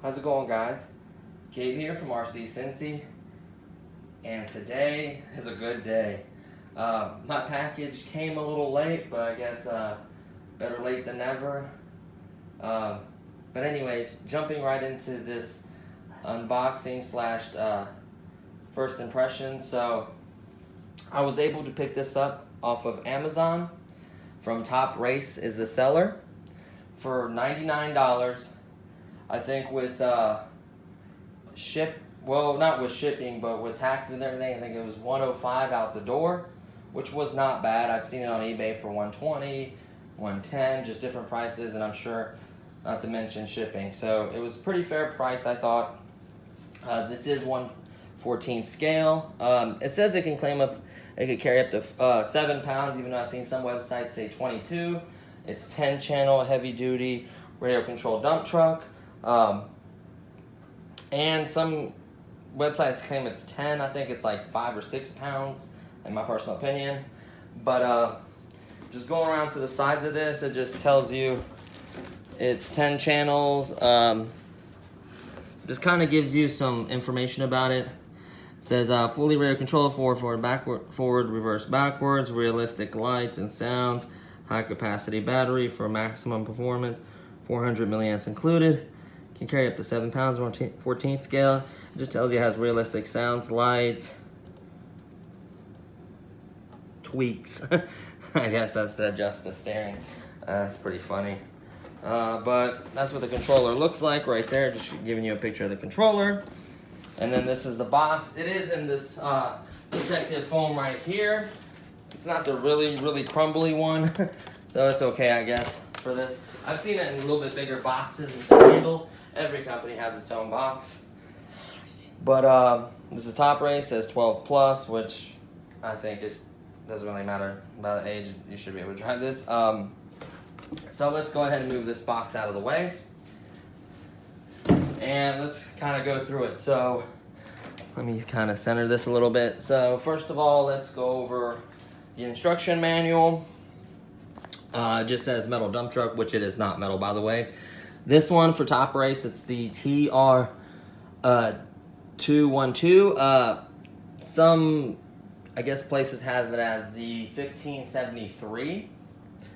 How's it going, guys? Gabe here from RC Cincy, and today is a good day. My package came a little late, but I guess better late than never. But anyways, jumping right into this unboxing slash first impression. So I was able to pick this up off of Amazon from Top Race is the seller for $99. I think with not with shipping, but with taxes and everything, I think it was $105 out the door, which was not bad. I've seen it on eBay for $120, $110, just different prices, and I'm sure not to mention shipping. So it was a pretty fair price, I thought. This is 1/14 scale. It says it can carry up to 7 pounds, even though I've seen some websites say 22. It's 10 channel heavy duty radio controlled dump truck. And some websites claim it's 10. I think it's like 5 or 6 pounds, in my personal opinion. But just going around to the sides of this, it just tells you it's 10 channels. Just kind of gives you some information about it. It says fully radio controlled, forward, reverse, backwards, realistic lights and sounds, high capacity battery for maximum performance, 400 milliamps included. Can carry up to 7 pounds, 1/14 scale. It just tells you it has realistic sounds, lights, tweaks. I guess that's to adjust the steering. That's pretty funny. But that's what the controller looks like right there. Just giving you a picture of the controller. And then this is the box. It is in this protective foam right here. It's not the really crumbly one, so it's okay, I guess, for this. I've seen it in a little bit bigger boxes with the handle. Every company has its own box. But this is Top Race, says 12 plus, which I think it doesn't really matter about the age. You should be able to drive this. So let's go ahead and move this box out of the way. And let's kind of go through it. So let me kind of center this a little bit. So first of all, let's go over the instruction manual. It just says metal dump truck, which it is not metal, by the way. This one for Top Race, it's the TR-212. Some, I guess, places have it as the 1573,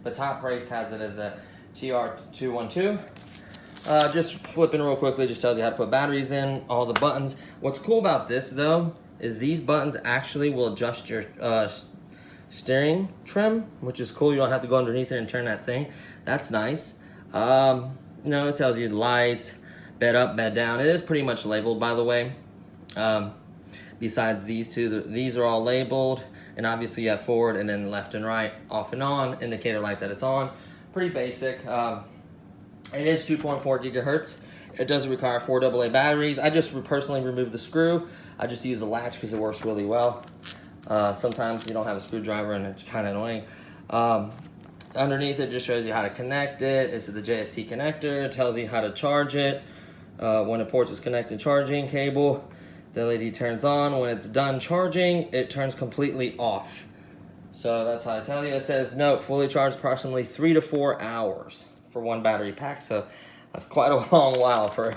but Top Race has it as the TR-212. Just flipping real quickly, just tells you how to put batteries in, all the buttons. What's cool about this, though, is these buttons actually will adjust your steering trim, which is cool. You don't have to go underneath it and turn that thing. That's nice. It tells you the lights, bed up, bed down. It is pretty much labeled, by the way. Besides these two, these are all labeled, and obviously you have forward and then left and right, off and on, indicator light that it's on. Pretty basic. It is 2.4 gigahertz. It doesn't require 4 AA batteries. I just personally removed the screw. I just use the latch because it works really well. Sometimes you don't have a screwdriver and it's kind of annoying. Underneath it just shows you how to connect it. This is the JST connector. It tells you how to charge it. When the port is connected, charging cable, the LED turns on. When it's done charging, it turns completely off. So that's how I tell you. It says, note, fully charged approximately 3 to 4 hours for one battery pack. So that's quite a long while for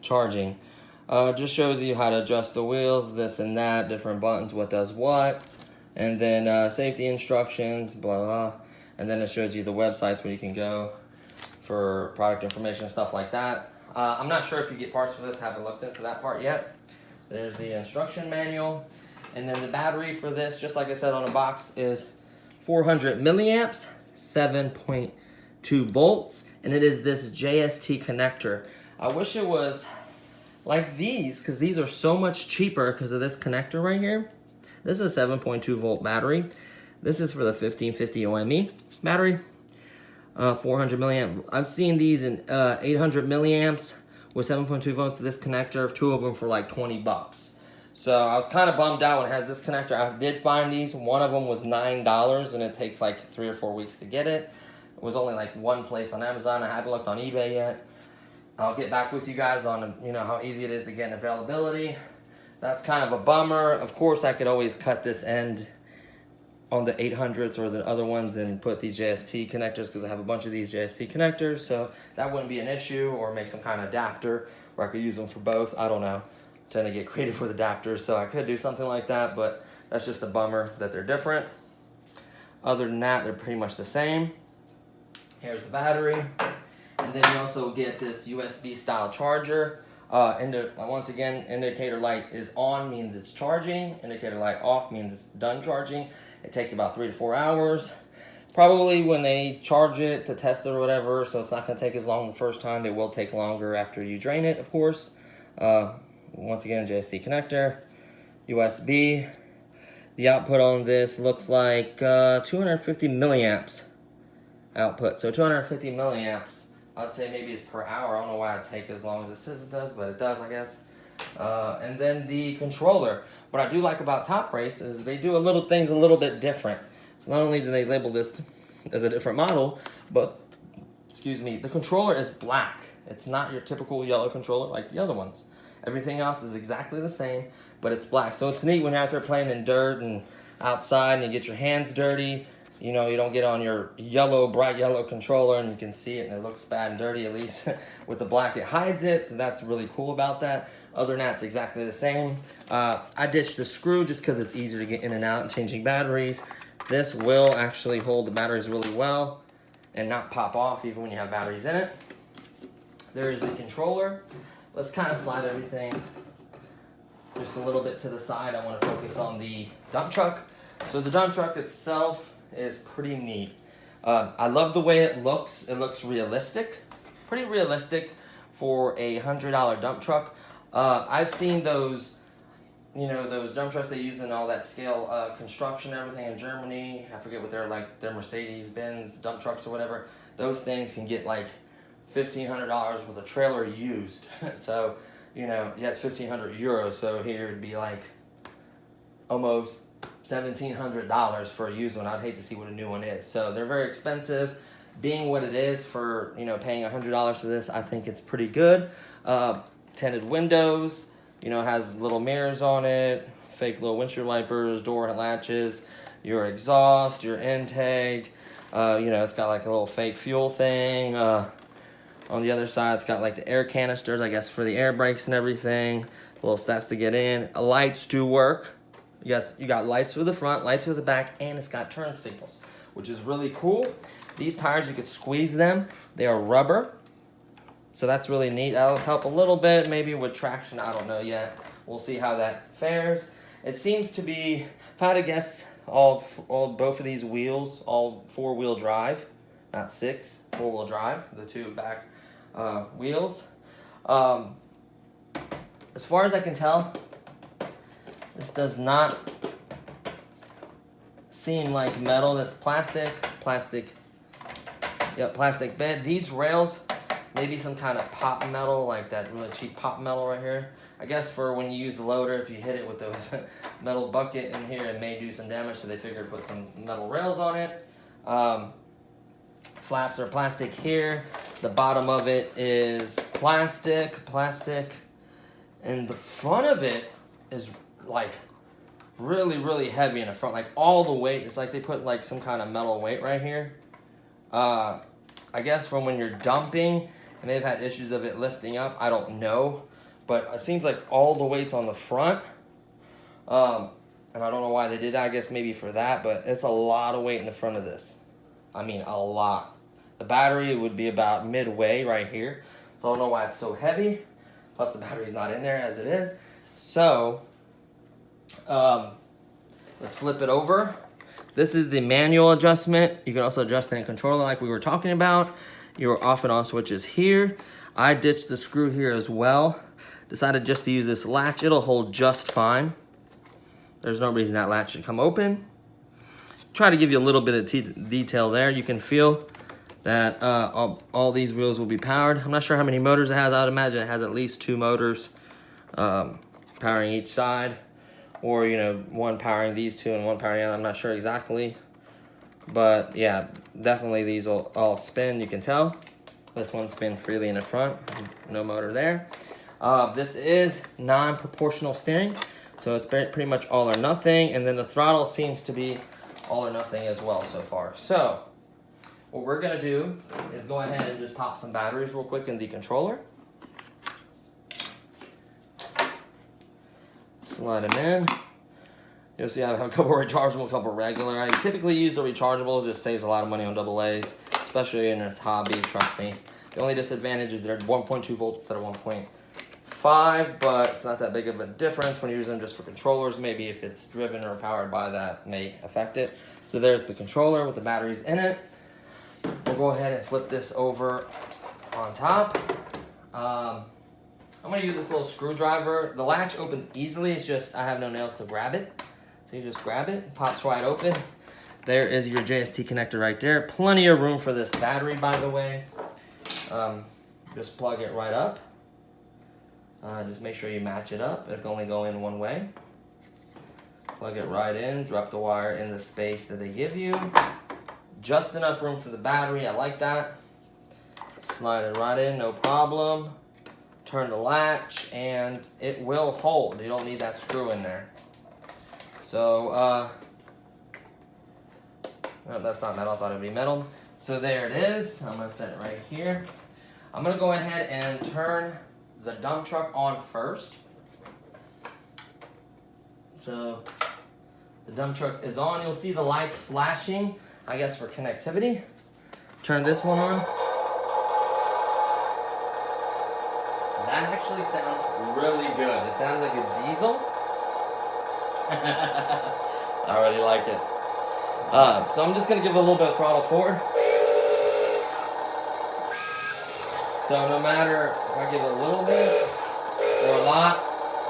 charging. Just shows you how to adjust the wheels, this and that, different buttons, what does what. And then safety instructions, blah, blah. And then it shows you the websites where you can go for product information and stuff like that. I'm not sure if you get parts for this. Haven't looked into that part yet. There's the instruction manual. And then the battery for this, just like I said on the box, is 400 milliamps, 7.2 volts. And it is this JST connector. I wish it was like these, because these are so much cheaper because of this connector right here. This is a 7.2 volt battery. This is for the 1550 OME battery. 400 milliamp. I've seen these in 800 milliamps with 7.2 volts. This connector, 2 of them for like 20 bucks. So I was kind of bummed out when it has this connector. I did find these. One of them was $9 and it takes like 3 or 4 weeks to get it. It was only like one place on Amazon. I haven't looked on eBay yet. I'll get back with you guys on how easy it is to get in availability. That's kind of a bummer. Of course, I could always cut this end on the 800s or the other ones and put these JST connectors, because I have a bunch of these JST connectors, so that wouldn't be an issue. Or make some kind of adapter where I could use them for both. I don't know. I tend to get creative with adapters, so I could do something like that, but that's just a bummer that they're different. Other than that, they're pretty much the same. Here's the battery. And then you also get this USB style charger. Once again, indicator light is on means it's charging. Indicator light off means it's done charging. It takes about 3 to 4 hours. Probably when they charge it to test it or whatever, so it's not going to take as long the first time. It will take longer after you drain it, of course. Once again, JST connector, USB. The output on this looks like 250 milliamps output. So 250 milliamps. I'd say maybe it's per hour. I don't know why it takes as long as it says it does, but it does, I guess. And then the controller. What I do like about Top Race is they do things a little bit different. So not only do they label this as a different model, but, excuse me, the controller is black. It's not your typical yellow controller like the other ones. Everything else is exactly the same, but it's black. So it's neat when you're out there playing in dirt and outside and you get your hands dirty. You know, you don't get on your bright yellow controller and you can see it and it looks bad and dirty. At least with the black, it hides it. So that's really cool about that. Other than that, it's exactly the same. I ditched the screw just because it's easier to get in and out and changing batteries. This will actually hold the batteries really well and not pop off even when you have batteries in it. There is the controller. Let's kind of slide everything just a little bit to the side. I want to focus on the dump truck. So the dump truck itself is pretty neat. I love the way it looks. It looks realistic, pretty realistic for a $100 dump truck. I've seen those, you know, those dump trucks they use in all that scale construction and everything in Germany. I forget what they're like, they're Mercedes-Benz dump trucks or whatever. Those things can get like $1,500 with a trailer used. So, you know, yeah, it's 1,500 euros. So here it'd be like almost $1,700 for a used one. I'd hate to see what a new one is. So they're very expensive. Being what it is for, you know, paying $100 for this, I think it's pretty good. Tinted windows, you know, has little mirrors on it, fake little windshield wipers, door latches, your exhaust, your intake. You know, it's got like a little fake fuel thing. On the other side, it's got like the air canisters, I guess, for the air brakes and everything. Little steps to get in. Lights do work. Yes, you got lights for the front, lights for the back, and it's got turn signals, which is really cool. These tires, you could squeeze them. They are rubber, so that's really neat. That'll help a little bit, maybe with traction. I don't know yet. We'll see how that fares. It seems to be, if I had to guess, both of these wheels, all 4-wheel drive, not 6, 4-wheel drive, the 2 back wheels. As far as I can tell, this does not seem like metal. This plastic bed. These rails, maybe some kind of pop metal, like that really cheap pop metal right here. I guess for when you use the loader, if you hit it with those metal bucket in here, it may do some damage, so they figured to put some metal rails on it. Flaps are plastic here. The bottom of it is plastic, and the front of it is like really heavy in the front, like all the weight. It's like they put like some kind of metal weight right here. I guess from when you're dumping, and they've had issues of it lifting up, I don't know, but it seems like all the weight's on the front. And I don't know why they did that. I guess maybe for that, but it's a lot of weight in the front of this. I mean, a lot. The battery would be about midway right here, so I don't know why it's so heavy. Plus the battery's not in there as it is. So let's flip it over. This is the manual adjustment. You can also adjust it in controller like we were talking about. Your off and on switches here. I ditched the screw here as well. Decided just to use this latch. It'll hold just fine. There's no reason that latch should come open. Try to give you a little bit of detail there. You can feel that all these wheels will be powered. I'm not sure how many motors it has. I would imagine it has at least 2 motors powering each side. Or, you know, one powering these 2 and one powering the other. I'm not sure exactly. But, yeah, definitely these will all spin, you can tell. This one spins freely in the front. No motor there. This is non-proportional steering. So it's pretty much all or nothing. And then the throttle seems to be all or nothing as well so far. So what we're gonna do is go ahead and just pop some batteries real quick in the controller. Slide them in. You'll see I have a couple rechargeable, a couple regular. I typically use the rechargeables, it just saves a lot of money on AA's, especially in this hobby, trust me. The only disadvantage is they're 1.2 volts instead of 1.5, but it's not that big of a difference when you use them just for controllers. Maybe if it's driven or powered by that may affect it. So there's the controller with the batteries in it. We'll go ahead and flip this over on top. I'm gonna use this little screwdriver. The latch opens easily, it's just I have no nails to grab it. So you just grab it, it pops right open. There is your JST connector right there. Plenty of room for this battery, by the way. Just plug it right up. Just make sure you match it up. It can only go in one way. Plug it right in, drop the wire in the space that they give you. Just enough room for the battery, I like that. Slide it right in, no problem. Turn the latch and it will hold. You don't need that screw in there. So, no, that's not metal, I thought it'd be metal. So there it is, I'm gonna set it right here. I'm gonna go ahead and turn the dump truck on first. So, the dump truck is on, you'll see the lights flashing, I guess for connectivity. Turn this one on. That actually sounds really good. It sounds like a diesel. I already like it. So I'm just going to give it a little bit of throttle forward. So no matter if I give it a little bit or a lot,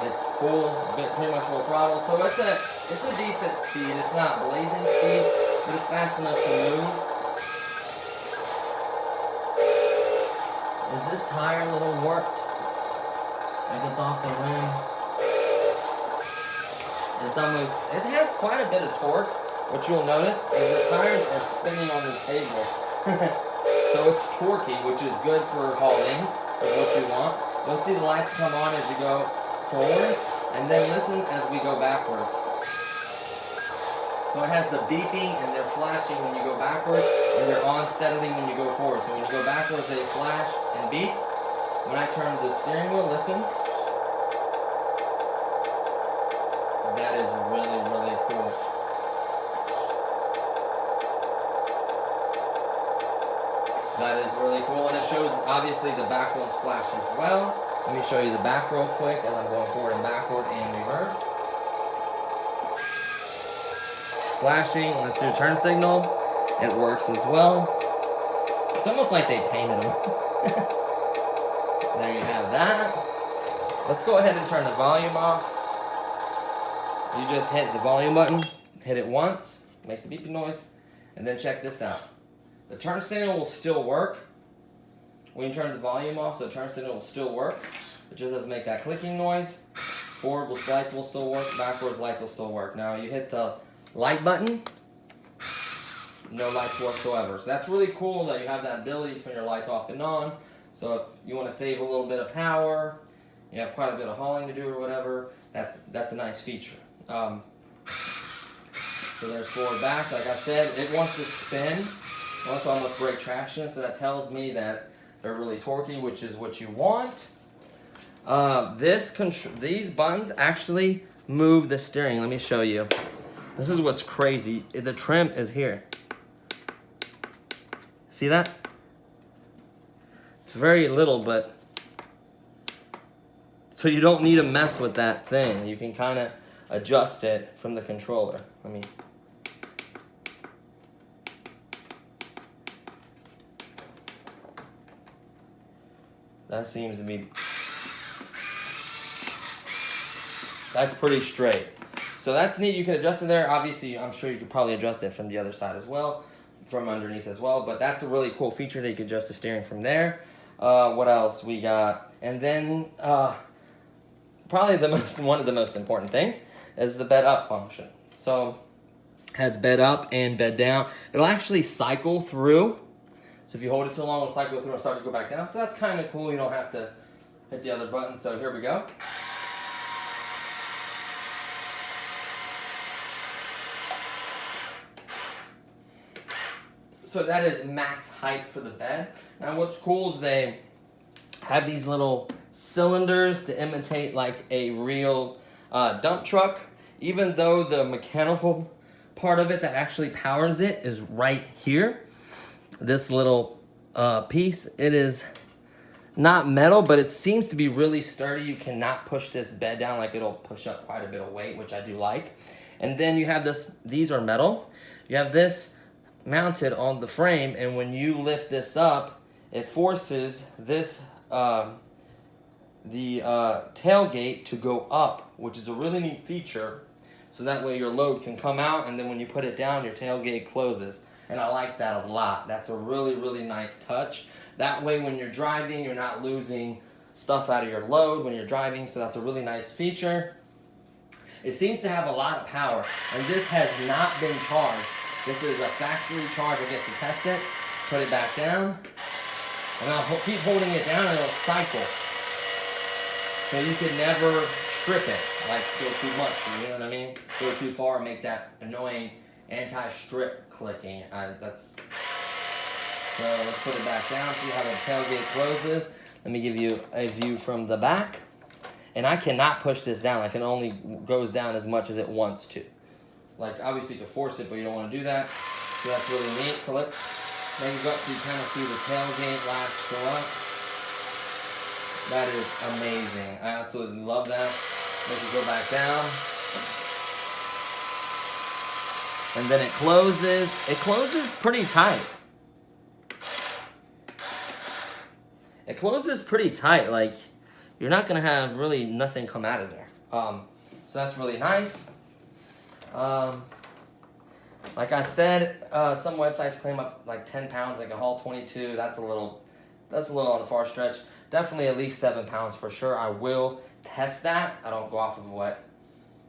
it's pretty much full throttle. So it's a decent speed. It's not blazing speed, but it's fast enough to move. Is this tire a little warped? Like it's off the rim. It has quite a bit of torque. What you'll notice is the tires are spinning on the table. So it's torquey, which is good for hauling, is what you want. You'll see the lights come on as you go forward, and then listen as we go backwards. So it has the beeping and they're flashing when you go backwards, and they're on steadily when you go forward. So when you go backwards, they flash and beep. When I turn the steering wheel, listen. That is really, really cool. That is really cool, and it shows, obviously, the back ones flash as well. Let me show you the back real quick as I'm going forward and backward and reverse. Flashing, let's do turn signal. It works as well. It's almost like they painted them. There you have that. Let's go ahead and turn the volume off. You just hit the volume button, hit it once, makes a beeping noise, and then check this out. The turn signal will still work when you turn the volume off, so the turn signal will still work. It just doesn't make that clicking noise. Forward lights will still work, backwards lights will still work. Now you hit the light button, no lights whatsoever. So that's really cool that you have that ability to turn your lights off and on. So if you want to save a little bit of power, you have quite a bit of hauling to do or whatever, that's a nice feature. So there's forward back, like I said, it wants to spin. It wants to almost break traction, so that tells me that they're really torquey, which is what you want. These buttons actually move the steering. Let me show you. This is what's crazy. The trim is here. See that? It's very little, but so you don't need to mess with that thing. You can kind of adjust it from the controller. That seems to be, that's pretty straight. So that's neat, you can adjust it there. Obviously, I'm sure you could probably adjust it from the other side as well, from underneath as well, but that's a really cool feature that you can adjust the steering from there. What else we got? And then, probably one of the most important things is the bed up function. So, it has bed up and bed down. It'll actually cycle through. So if you hold it too long, it'll cycle through and start to go back down. So that's kind of cool. You don't have to hit the other button. So here we go. So that is max height for the bed. Now what's cool is they have these little cylinders to imitate like a real dump truck, even though the mechanical part of it that actually powers it is right here. This little piece, it is not metal, but it seems to be really sturdy. You cannot push this bed down, like it'll push up quite a bit of weight, which I do like. And then you have this, these are metal. You have this mounted on the frame, and when you lift this up, it forces this tailgate to go up, which is a really neat feature. So that way your load can come out, and then when you put it down, your tailgate closes. And I like that a lot. That's a really, really nice touch. That way when you're driving, you're not losing stuff out of your load when you're driving, so that's a really nice feature. It seems to have a lot of power, and this has not been charged. This is a factory charge. I guess to test it. Put it back down, and I'll keep holding it down, and it'll cycle. So you could never strip it, like go too much, you know what I mean? Go too far and make that annoying anti-strip clicking. So let's put it back down, see how the tailgate closes. Let me give you a view from the back. And I cannot push this down. Like it only goes down as much as it wants to. Like obviously you can force it, but you don't want to do that. So that's really neat. So let's make it go up so you kind of see the tailgate latch go up. That is amazing. I absolutely love that. Make it go back down. And then it closes. It closes pretty tight. It closes pretty tight. Like you're not gonna have really nothing come out of there. So that's really nice. Like I said, some websites claim up like 10 pounds, like a Hall 22. That's a little on the far stretch. Definitely at least 7 pounds for sure. I will test that. I don't go off of what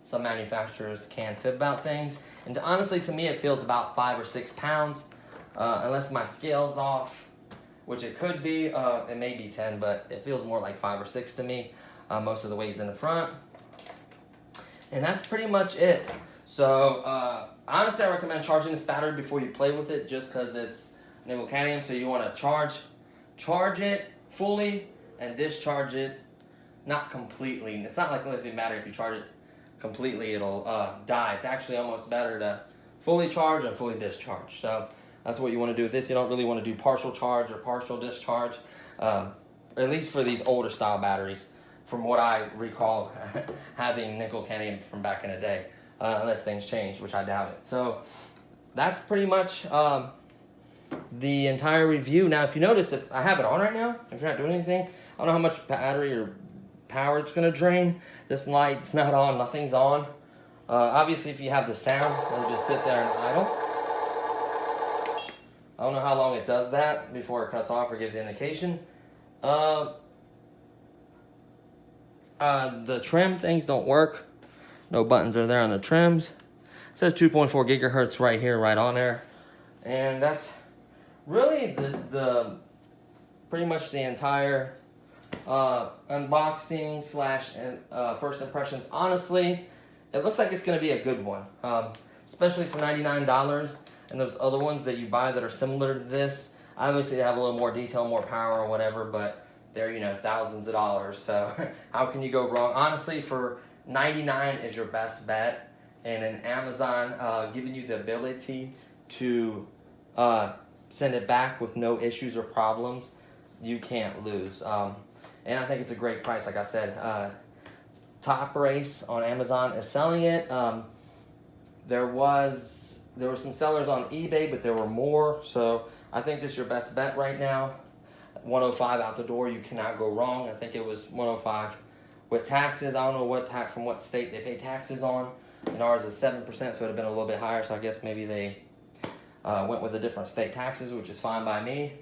some manufacturers can fib about things. And honestly, to me, it feels about 5 or 6 pounds, unless my scale's off, which it could be. It may be 10, but it feels more like 5 or 6 to me. Most of the weight's in the front. And that's pretty much it. So honestly, I recommend charging this battery before you play with it, just because it's nickel cadmium. So you want to charge it fully and discharge it, not completely. It's not like a lithium battery. If you charge it completely, it'll die. It's actually almost better to fully charge and fully discharge. So that's what you want to do with this. You don't really want to do partial charge or partial discharge, at least for these older style batteries, from what I recall having nickel cadmium from back in the day, unless things change, which I doubt it. So that's pretty much the entire review. Now, if you notice, if I have it on right now, if you're not doing anything, I don't know how much battery or power it's going to drain. This light's not on, nothing's on. Obviously, if you have the sound, it'll just sit there and idle. I don't know how long it does that before it cuts off or gives the indication. The trim things don't work. No buttons are there on the trims. It says 2.4 gigahertz right here, right on there. And that's really the pretty much the entire unboxing slash first impressions. Honestly, it looks like it's going to be a good one, especially for $99. And those other ones that you buy that are similar to this, obviously they have a little more detail, more power or whatever, but they're, you know, thousands of dollars. So how can you go wrong? Honestly, for $99 is your best bet. And in Amazon giving you the ability to send it back with no issues or problems, you can't lose. And I think it's a great price. Like I said, Top Race on Amazon is selling it. There were some sellers on eBay, but there were more. So I think this is your best bet right now. 105 out the door, you cannot go wrong. I think it was 105 with taxes. I don't know what tax from what state they pay taxes on. And ours is 7%, so it would have been a little bit higher. So I guess maybe they went with a different state taxes, which is fine by me.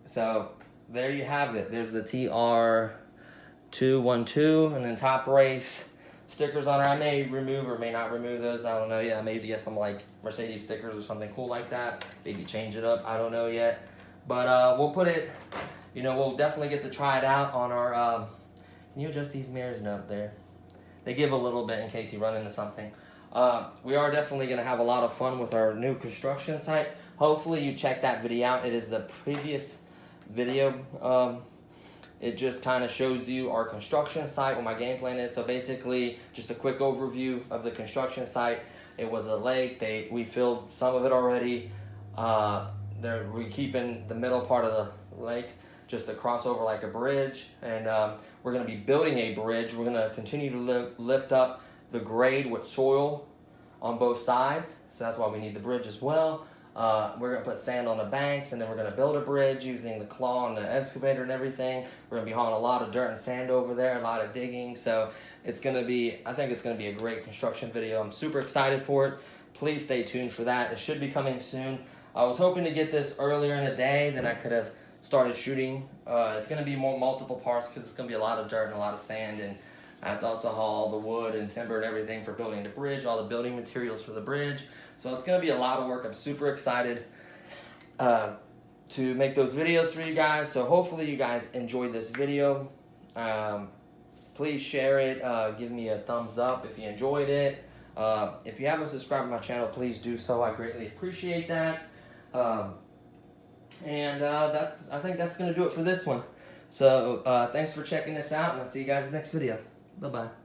So there you have it. There's the TR-212 and then Top Race stickers on her. I may remove or may not remove those. I don't know yet. I may get some like Mercedes stickers or something cool like that. Maybe change it up. I don't know yet. But we'll put it, you know, we'll definitely get to try it out on our, can you adjust these mirrors? No, there. They give a little bit in case you run into something. We are definitely going to have a lot of fun with our new construction site. Hopefully you check that video out. It is the previous video. It just kind of shows you our construction site, what my game plan is. So basically, just a quick overview of the construction site. It was a lake. We filled some of it already. We're keeping the middle part of the lake just to cross over like a bridge. And we're going to be building a bridge. We're going to continue to lift up the grade with soil on both sides. So that's why we need the bridge as well. We're going to put sand on the banks, and then we're going to build a bridge using the claw and the excavator and everything. We're going to be hauling a lot of dirt and sand over there, a lot of digging. So it's going to be, I think it's going to be a great construction video. I'm super excited for it. Please stay tuned for that. It should be coming soon. I was hoping to get this earlier in the day, then I could have started shooting. It's going to be multiple parts because it's going to be a lot of dirt and a lot of sand, and I have to also haul all the wood and timber and everything for building the bridge, all the building materials for the bridge. So it's going to be a lot of work. I'm super excited to make those videos for you guys. So hopefully you guys enjoyed this video. Please share it. Give me a thumbs up if you enjoyed it. If you haven't subscribed to my channel, please do so. I greatly appreciate that. I think that's going to do it for this one. So thanks for checking this out, and I'll see you guys in the next video. Bye-bye.